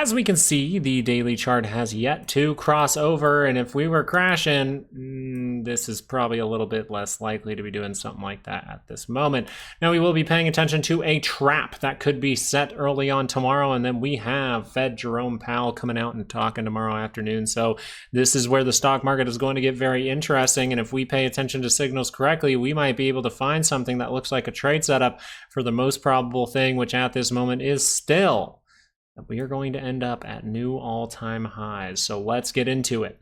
As we can see, the daily chart has yet to cross over, and if we were crashing, this is probably a little bit less likely to be doing something like that at this moment. Now, we will be paying attention to a trap that could be set early on tomorrow, and then we have Fed Jerome Powell coming out and talking tomorrow afternoon. So this is where the stock market is going to get very interesting, and if we pay attention to signals correctly, we might be able to find something that looks like a trade setup for the most probable thing, which at this moment is still we are going to end up at new all-time highs. So let's get into it.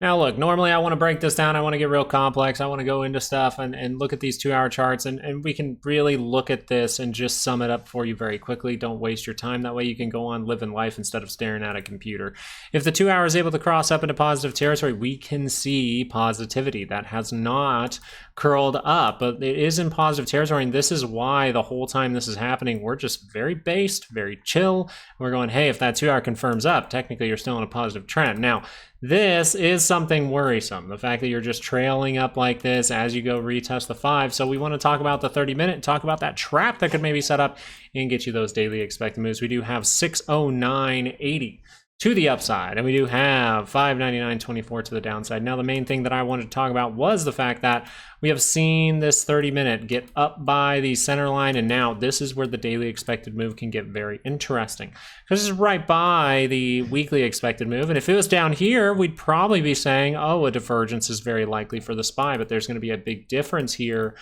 Now look, normally I want to break this down. I want to get real complex. I want to go into stuff and look at these 2-hour charts, and we can really look at this and just sum it up for you very quickly. Don't waste your time. That way you can go on living life instead of staring at a computer. If the 2 hour is able to cross up into positive territory, we can see positivity. That has not curled up, but it is in positive territory, and this is why the whole time this is happening, we're just very based, very chill. We're going, hey, if that 2 hour confirms up, technically you're still in a positive trend. Now, this is something worrisome, the fact that you're just trailing up like this as you go retest the 5. So we want to talk about the 30-minute, talk about that trap that could maybe set up and get you those daily expected moves. We do have 609.80 to the upside, and we do have 599.24 to the downside. Now, the main thing that I wanted to talk about was the fact that we have seen this 30-minute get up by the center line, and now this is where the daily expected move can get very interesting, because this is right by the weekly expected move, and if it was down here, we'd probably be saying, oh, a divergence is very likely for the SPY, but there's going to be a big difference here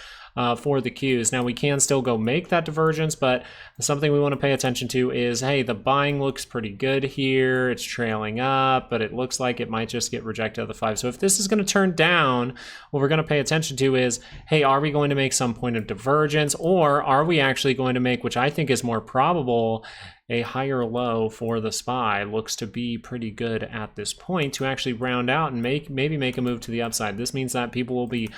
for the Qs. Now, we can still go make that divergence, but something we want to pay attention to is, hey, the buying looks pretty good here. It's trailing up, but it looks like it might just get rejected at the 5. So if this is going to turn down, what we're going to pay attention to is, hey, are we going to make some point of divergence, or are we actually going to make, which I think is more probable, a higher low for the SPY? Looks to be pretty good at this point to actually round out and maybe make a move to the upside. This means that people will be,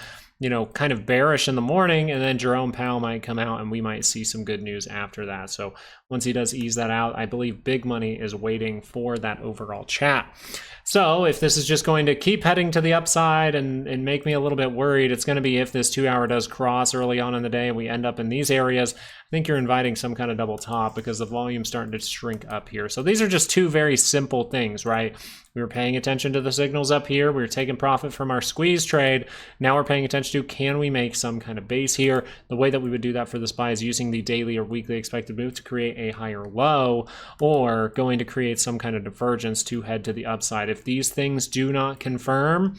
kind of bearish in the morning, and then Jerome Powell might come out and we might see some good news after that. So once he does ease that out, I believe big money is waiting for that overall chat. So if this is just going to keep heading to the upside and make me a little bit worried, it's going to be if this 2 hour does cross early on in the day and we end up in these areas, I think you're inviting some kind of double top because the volume's starting to shrink up here. So these are just two very simple things, right? We were paying attention to the signals up here. We were taking profit from our squeeze trade. Now we're paying attention to, can we make some kind of base here? The way that we would do that for the SPY is using the daily or weekly expected move to create a higher low, or going to create some kind of divergence to head to the upside. If these things do not confirm,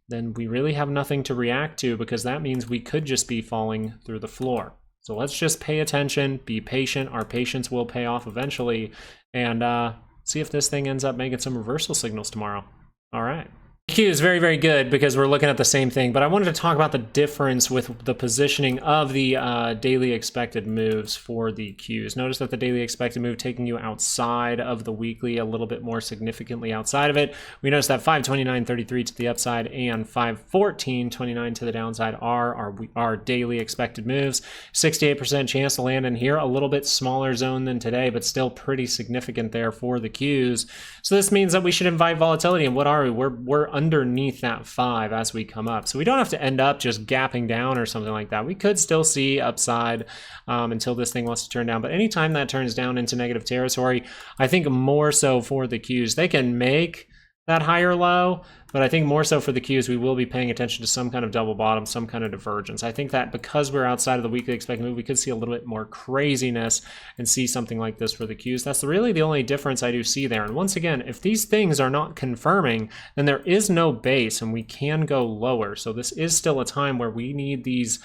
then we really have nothing to react to, because that means we could just be falling through the floor. So let's just pay attention, be patient. Our patience will pay off eventually, and see if this thing ends up making some reversal signals tomorrow. All right. Q is very, very good because we're looking at the same thing, but I wanted to talk about the difference with the positioning of the daily expected moves for the Qs. Notice that the daily expected move taking you outside of the weekly, a little bit more significantly outside of it. We notice that 529.33 to the upside and 514.29 to the downside are our daily expected moves. 68% chance to land in here, a little bit smaller zone than today, but still pretty significant there for the Qs. So this means that we should invite volatility, and what are we? We're underneath that 5 as we come up. So we don't have to end up just gapping down or something like that. We could still see upside until this thing wants to turn down. But anytime that turns down into negative territory, I think more so for the Qs, they can make that higher low, but I think more so for the Qs, we will be paying attention to some kind of double bottom, some kind of divergence. I think that because we're outside of the weekly expected move, we could see a little bit more craziness and see something like this for the Qs. That's really the only difference I do see there. And once again, if these things are not confirming, then there is no base and we can go lower. So this is still a time where we need these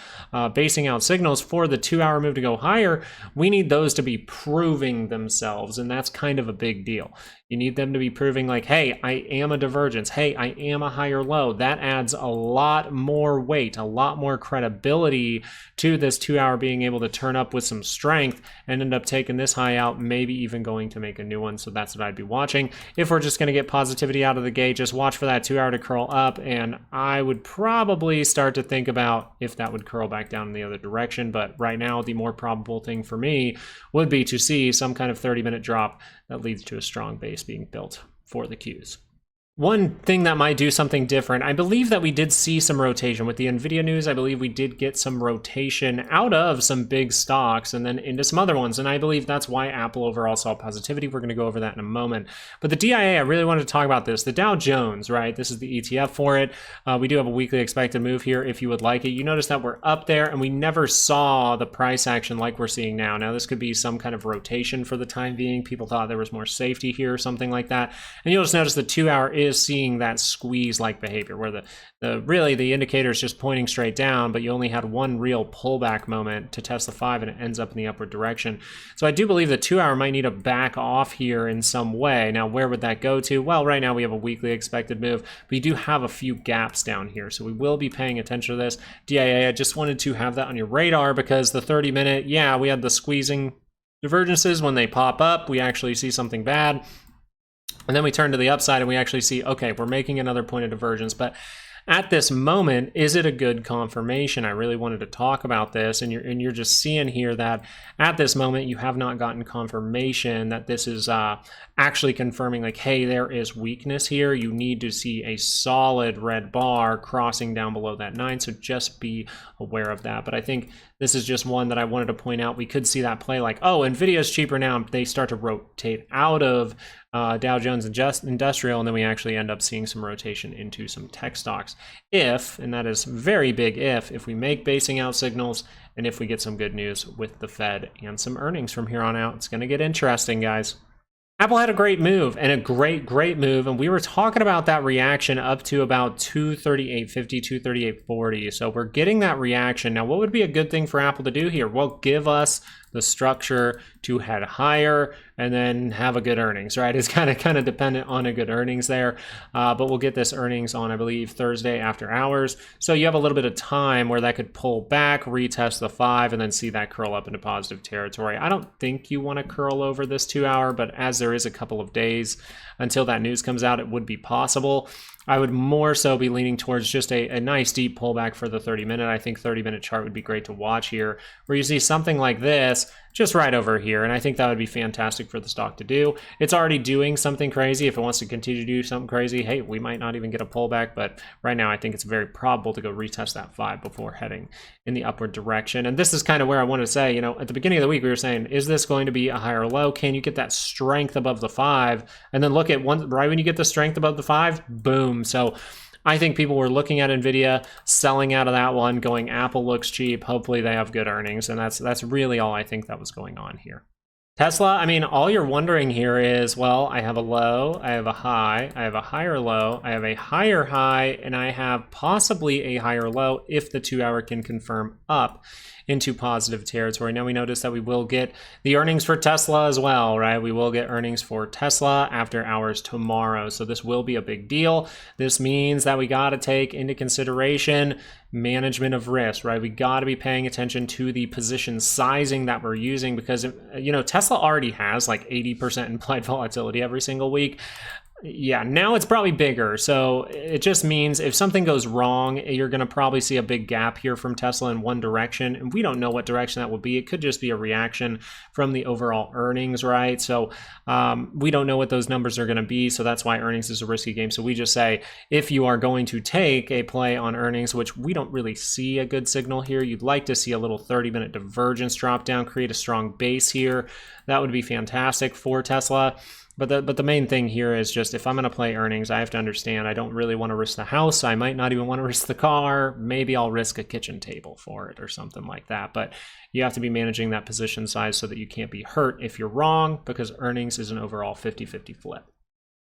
basing out signals for the 2 hour move to go higher. We need those to be proving themselves, and that's kind of a big deal. You need them to be proving like, hey, I am a divergence. Hey, I am a higher low. That adds a lot more weight, a lot more credibility to this 2 hour being able to turn up with some strength and end up taking this high out, maybe even going to make a new one. So that's what I'd be watching. If we're just going to get positivity out of the gate, just watch for that 2 hour to curl up, and I would probably start to think about if that would curl back down in the other direction. But right now, the more probable thing for me would be to see some kind of 30-minute drop that leads to a strong base being built for the Qs. One thing that might do something different, I believe that we did see some rotation with the Nvidia news. I believe we did get some rotation out of some big stocks and then into some other ones. And I believe that's why Apple overall saw positivity. We're going to go over that in a moment. But the DIA, I really wanted to talk about this. The Dow Jones, right? This is the ETF for it. We do have a weekly expected move here if you would like it. You notice that we're up there and we never saw the price action like we're seeing now. Now, this could be some kind of rotation for the time being. People thought there was more safety here or something like that. And you'll just notice the 2-hour is seeing that squeeze-like behavior where really the indicator is just pointing straight down, but you only had one real pullback moment to test the 5 and it ends up in the upward direction. So I do believe the 2-hour might need to back off here in some way. Now, where would that go to? Well, right now we have a weekly expected move, but you do have a few gaps down here. So we will be paying attention to this. DIA, I just wanted to have that on your radar because the 30-minute, yeah, we had the squeezing divergences. When they pop up, we actually see something bad. And then we turn to the upside and we actually see, okay, we're making another point of divergence. But at this moment, is it a good confirmation? I really wanted to talk about this. And you're just seeing here that at this moment, you have not gotten confirmation that this is actually confirming like, hey, there is weakness here. You need to see a solid red bar crossing down below that 9. So just be aware of that. But I think this is just one that I wanted to point out. We could see that play like, oh, Nvidia is cheaper now. They start to rotate out of Dow Jones Industrial, and then we actually end up seeing some rotation into some tech stocks. If, and that is very big if we make basing out signals and if we get some good news with the Fed and some earnings from here on out, it's going to get interesting, guys. Apple had a great move and a great move. And we were talking about that reaction up to about 238.50, 238.40. So we're getting that reaction. Now, what would be a good thing for Apple to do here? Well, give us the structure to head higher and then have a good earnings, right? It's kind of dependent on a good earnings there. But we'll get this earnings on, I believe, Thursday after hours. So you have a little bit of time where that could pull back, retest the 5, and then see that curl up into positive territory. I don't think you want to curl over this 2-hour, but as there is a couple of days until that news comes out, it would be possible. I would more so be leaning towards just a nice deep pullback for the 30-minute. I think 30-minute chart would be great to watch here, where you see something like this just right over here. And I think that would be fantastic for the stock to do. It's already doing something crazy. If it wants to continue to do something crazy, hey, we might not even get a pullback. But right now, I think it's very probable to go retest that 5 before heading in the upward direction. And this is kind of where I wanted to say, at the beginning of the week, we were saying, is this going to be a higher low? Can you get that strength above the 5? And then look at right when you get the strength above the 5, boom. So I think people were looking at Nvidia, selling out of that one, going Apple looks cheap. Hopefully they have good earnings. And that's really all I think that was going on here. Tesla, I mean, all you're wondering here is, well, I have a low, I have a high, I have a higher low, I have a higher high, and I have possibly a higher low if the 2-hour can confirm up into positive territory. Now we notice that we will get the earnings for Tesla as well, right? We will get earnings for Tesla after hours tomorrow. So this will be a big deal. This means that we got to take into consideration management of risk, right? We got to be paying attention to the position sizing that we're using because, Tesla already has like 80% implied volatility every single week. Yeah, now it's probably bigger. So it just means if something goes wrong, you're going to probably see a big gap here from Tesla in one direction. And we don't know what direction that will be. It could just be a reaction from the overall earnings, right? So we don't know what those numbers are going to be. So that's why earnings is a risky game. So we just say, if you are going to take a play on earnings, which we don't really see a good signal here, you'd like to see a little 30-minute divergence drop down, create a strong base here. That would be fantastic for Tesla. But the main thing here is just if I'm going to play earnings, I have to understand I don't really want to risk the house. I might not even want to risk the car. Maybe I'll risk a kitchen table for it or something like that. But you have to be managing that position size so that you can't be hurt if you're wrong, because earnings is an overall 50-50 flip.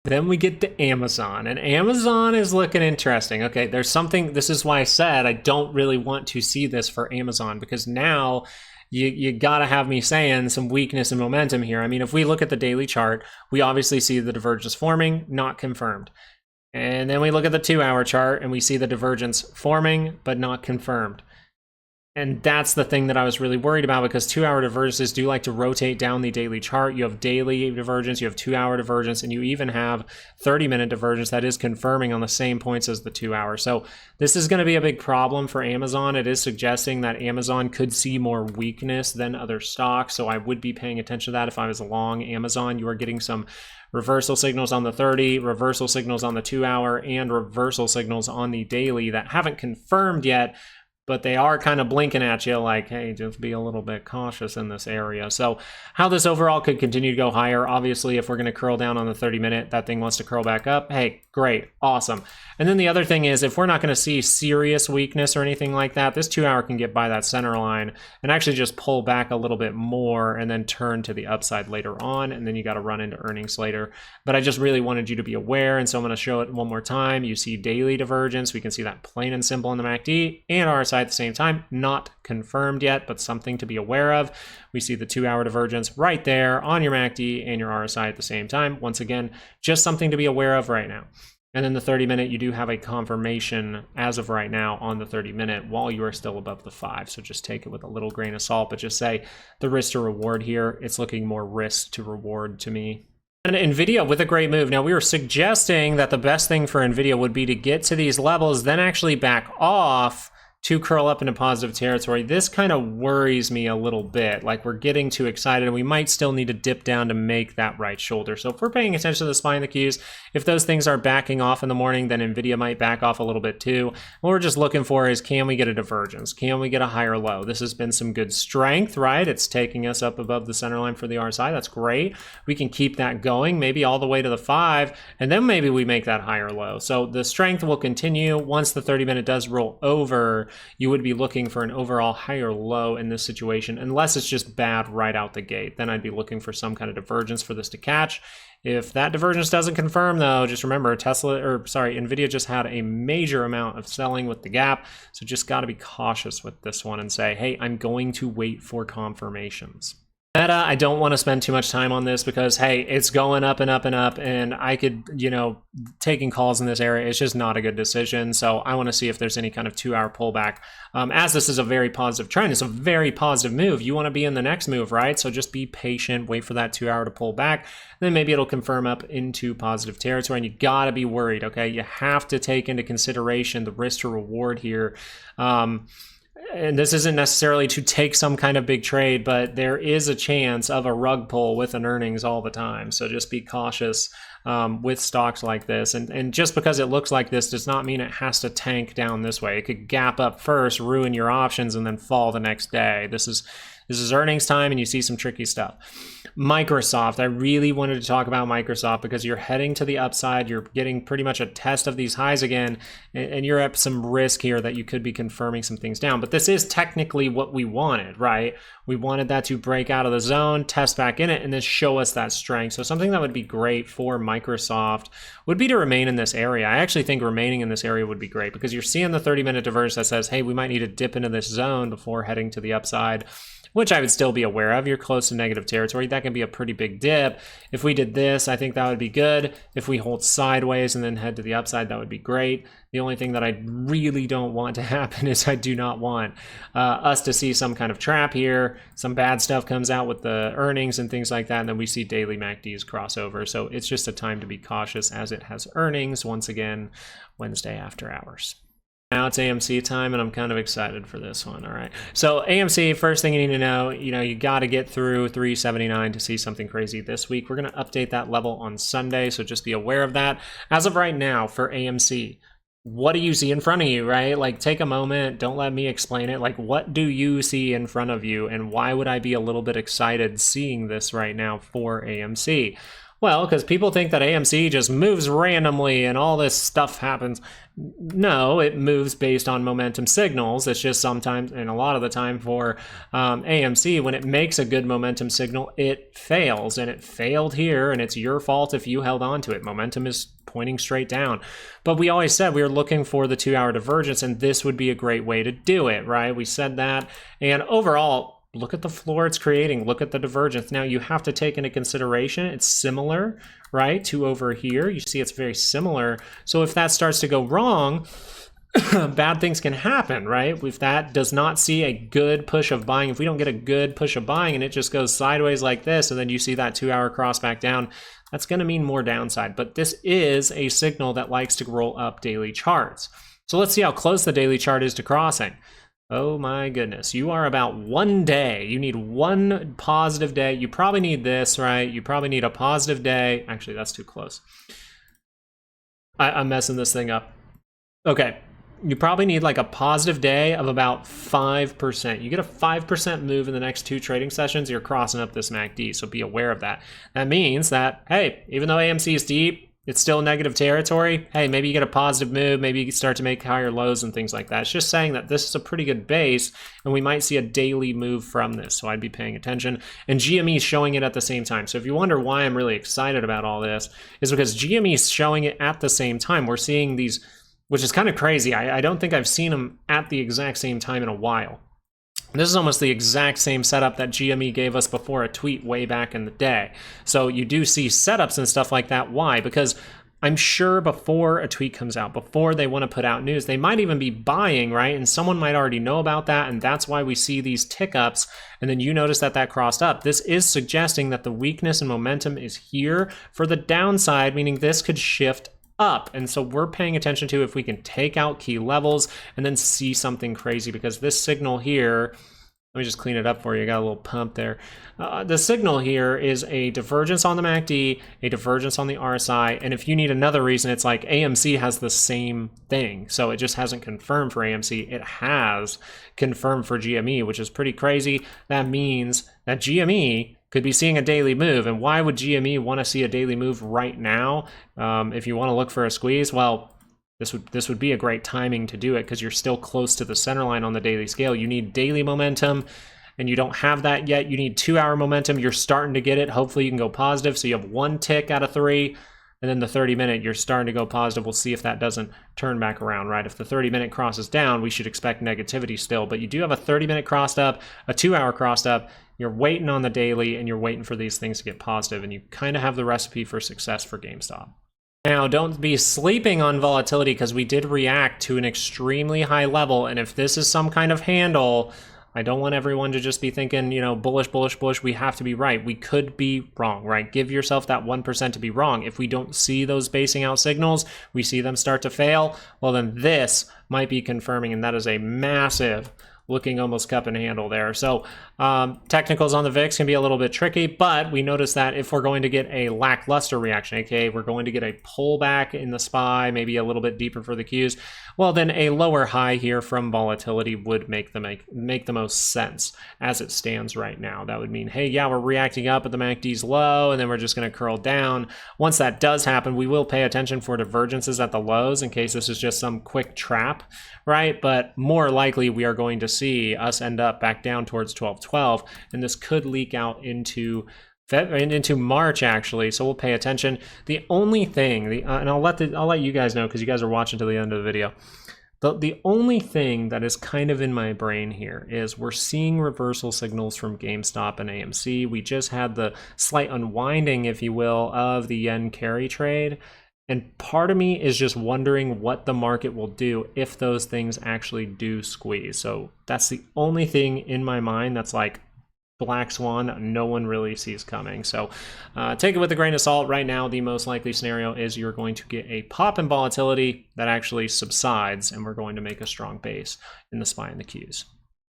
Then we get to Amazon, and Amazon is looking interesting. Okay, there's something, this is why I said I don't really want to see this for Amazon, because now you got to have me saying some weakness and momentum here. I mean, if we look at the daily chart, we obviously see the divergence forming, not confirmed. And then we look at the 2-hour chart and we see the divergence forming, but not confirmed. And that's the thing that I was really worried about, because 2-hour divergences do like to rotate down the daily chart. You have daily divergence, you have 2-hour divergence, and you even have 30-minute divergence that is confirming on the same points as the 2-hour. So this is going to be a big problem for Amazon. It is suggesting that Amazon could see more weakness than other stocks. So I would be paying attention to that if I was long Amazon. You are getting some reversal signals on the 30, reversal signals on the 2-hour, and reversal signals on the daily that haven't confirmed yet, but they are kind of blinking at you like, hey, just be a little bit cautious in this area. So how this overall could continue to go higher, obviously, if we're going to curl down on the 30-minute, that thing wants to curl back up. Hey, great, awesome. And then the other thing is, if we're not going to see serious weakness or anything like that, this 2-hour can get by that center line and actually just pull back a little bit more and then turn to the upside later on, and then you got to run into earnings later. But I just really wanted you to be aware, and so I'm going to show it one more time. You see daily divergence. We can see that plain and simple in the MACD and RSI at the same time. Not confirmed yet, but something to be aware of. We see the 2-hour divergence right there on your MACD and your RSI at the same time. Once again, just something to be aware of right now. And then the 30-minute, you do have a confirmation as of right now on the 30-minute while you are still above the 5. So just take it with a little grain of salt, but just say the risk to reward here, it's looking more risk to reward to me. And Nvidia with a great move. Now, we were suggesting that the best thing for Nvidia would be to get to these levels, then actually back off to curl up into positive territory. This kind of worries me a little bit. Like, we're getting too excited and we might still need to dip down to make that right shoulder. So if we're paying attention to the SPY and the Qs, if those things are backing off in the morning, then Nvidia might back off a little bit too. What we're just looking for is, can we get a divergence? Can we get a higher low? This has been some good strength, right? It's taking us up above the center line for the RSI. That's great. We can keep that going, maybe all the way to the 5, and then maybe we make that higher low. So the strength will continue. Once the 30-minute does roll over, you would be looking for an overall higher low in this situation, unless it's just bad right out the gate. Then I'd be looking for some kind of divergence for this to catch. If that divergence doesn't confirm, though, just remember Nvidia just had a major amount of selling with the gap. So just got to be cautious with this one and say, hey, I'm going to wait for confirmations. Meta, I don't want to spend too much time on this because, hey, it's going up and up and up, and I could, taking calls in this area, it's just not a good decision. So I want to see if there's any kind of 2-hour pullback. As this is a very positive trend, it's a very positive move. You want to be in the next move, right? So just be patient, wait for that 2-hour to pull back. Then maybe it'll confirm up into positive territory, and you got to be worried, okay? You have to take into consideration the risk to reward here. And this isn't necessarily to take some kind of big trade, but there is a chance of a rug pull with an earnings all the time. So just be cautious with stocks like this. And just because it looks like this does not mean it has to tank down this way. It could gap up first, ruin your options, and then fall the next day. This is earnings time, and you see some tricky stuff. Microsoft, I really wanted to talk about Microsoft because you're heading to the upside. You're getting pretty much a test of these highs again, and you're at some risk here that you could be confirming some things down. But this is technically what we wanted, right? We wanted that to break out of the zone, test back in it, and then show us that strength. So something that would be great for Microsoft would be to remain in this area. I actually think remaining in this area would be great because you're seeing the 30-minute divergence that says, hey, we might need to dip into this zone before heading to the upside, which I would still be aware of. You're close to negative territory. That can be a pretty big dip. If we did this, I think that would be good. If we hold sideways and then head to the upside, that would be great. The only thing that I really don't want to happen is I do not want us to see some kind of trap here. Some bad stuff comes out with the earnings and things like that, and then we see daily MACDs cross over. So it's just a time to be cautious as it has earnings once again Wednesday after hours. Now it's AMC time, and I'm kind of excited for this one. All right. So AMC, first thing you need to know, you got to get through 379 to see something crazy this week. We're going to update that level on Sunday, so just be aware of that. As of right now for AMC, what do you see in front of you, right? Like, take a moment. Don't let me explain it. Like, what do you see in front of you, and why would I be a little bit excited seeing this right now for AMC? Well, because people think that AMC just moves randomly and all this stuff happens. No, it moves based on momentum signals. It's just sometimes, and a lot of the time for AMC, when it makes a good momentum signal, it fails. And it failed here, and it's your fault if you held on to it. Momentum is pointing straight down. But we always said we were looking for the 2-hour divergence, and this would be a great way to do it, right? We said that. And overall, look at the floor it's creating. Look at the divergence. Now, you have to take into consideration it's similar, right, to over here. You see it's very similar. So if that starts to go wrong, bad things can happen, right? If that does not see a good push of buying, if we don't get a good push of buying and it just goes sideways like this, and then you see that 2-hour cross back down, that's going to mean more downside. But this is a signal that likes to roll up daily charts. So let's see how close the daily chart is to crossing. Oh my goodness, you are about 1 day. You need one positive day. You probably need this, right? You probably need a positive day. Actually, that's too close. I'm messing this thing up. Okay. You probably need like a positive day of about 5%. You get a 5% move in the next 2 trading sessions, you're crossing up this MACD, so be aware of that. That means that, hey, even though AMC is deep, it's still negative territory. Hey, maybe you get a positive move, maybe you start to make higher lows and things like that. It's just saying that this is a pretty good base, and we might see a daily move from this, so I'd be paying attention. And GME is showing it at the same time. So if you wonder why I'm really excited about all this, is because GME is showing it at the same time. We're seeing these, which is kind of crazy. I don't think I've seen them at the exact same time in a while. This is almost the exact same setup that GME gave us before a tweet way back in the day. So you do see setups and stuff like that. Why? Because I'm sure before a tweet comes out, before they want to put out news, they might even be buying, right? And someone might already know about that, and that's why we see these tick ups, and then you notice that that crossed up. This is suggesting that the weakness and momentum is here for the downside, meaning this could shift up. And so we're paying attention to if we can take out key levels and then see something crazy, because this signal here, let me just clean it up for you. I got a little pump there. The signal here is a divergence on the MACD, a divergence on the RSI, and if you need another reason, it's like AMC has the same thing. So it just hasn't confirmed for AMC. It has confirmed for GME, which is pretty crazy. That means that GME could be seeing a daily move. And why would GME want to see a daily move right now? If you want to look for a squeeze, well, this would be a great timing to do it, because you're still close to the center line on the daily scale. You need daily momentum, and you don't have that yet. You need 2-hour momentum. You're starting to get it. Hopefully you can go positive. So you have 1 tick out of 3, and then the 30-minute, you're starting to go positive. We'll see if that doesn't turn back around, right? If the 30-minute crosses down, we should expect negativity still. But you do have a 30-minute crossed up, a 2-hour crossed up. You're waiting on the daily, and you're waiting for these things to get positive, and you kind of have the recipe for success for GameStop. Now, don't be sleeping on volatility, because we did react to an extremely high level, and if this is some kind of handle, I don't want everyone to just be thinking, you know, bullish, bullish, bullish. We have to be right. We could be wrong, right? Give yourself that 1% to be wrong. If we don't see those basing out signals, we see them start to fail, well, then this might be confirming, and that is a massive looking almost cup and handle there. So technicals on the VIX can be a little bit tricky, but we notice that if we're going to get a lackluster reaction, aka we're going to get a pullback in the SPY, maybe a little bit deeper for the Qs, well, then a lower high here from volatility would make the most sense as it stands right now. That would mean, hey, yeah, we're reacting up, but the MACD's low, and then we're just going to curl down. Once that does happen, we will pay attention for divergences at the lows in case this is just some quick trap, right? But more likely, we are going to see us end up back down towards 1212, and this could leak out into March, actually, so we'll pay attention. The only thing, and I'll let you guys know, because you guys are watching to the end of the video. The only thing that is kind of in my brain here is we're seeing reversal signals from GameStop and AMC. We just had the slight unwinding, if you will, of the yen carry trade. And part of me is just wondering what the market will do if those things actually do squeeze. So that's the only thing in my mind that's like black swan that no one really sees coming. So take it with a grain of salt. Right now, the most likely scenario is you're going to get a pop in volatility that actually subsides, and we're going to make a strong base in the SPY and the Qs.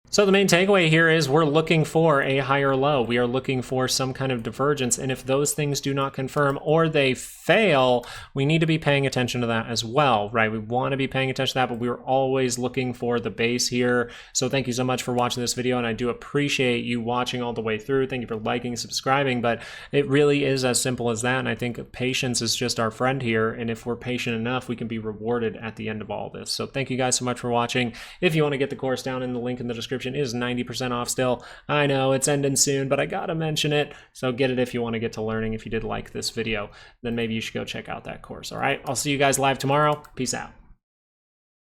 So the main takeaway here is we're looking for a higher low. We are looking for some kind of divergence. And if those things do not confirm or they fail, we need to be paying attention to that as well, right? We want to be paying attention to that, but we're always looking for the base here. So thank you so much for watching this video, and I do appreciate you watching all the way through. Thank you for liking and subscribing, but it really is as simple as that. And I think patience is just our friend here. And if we're patient enough, we can be rewarded at the end of all this. So thank you guys so much for watching. If you want to get the course down in the link in the description, is 90% off still. I know it's ending soon, but I gotta mention it. So get it if you want to get to learning. If you did like this video, then maybe you should go check out that course. All right, I'll see you guys live tomorrow. Peace out.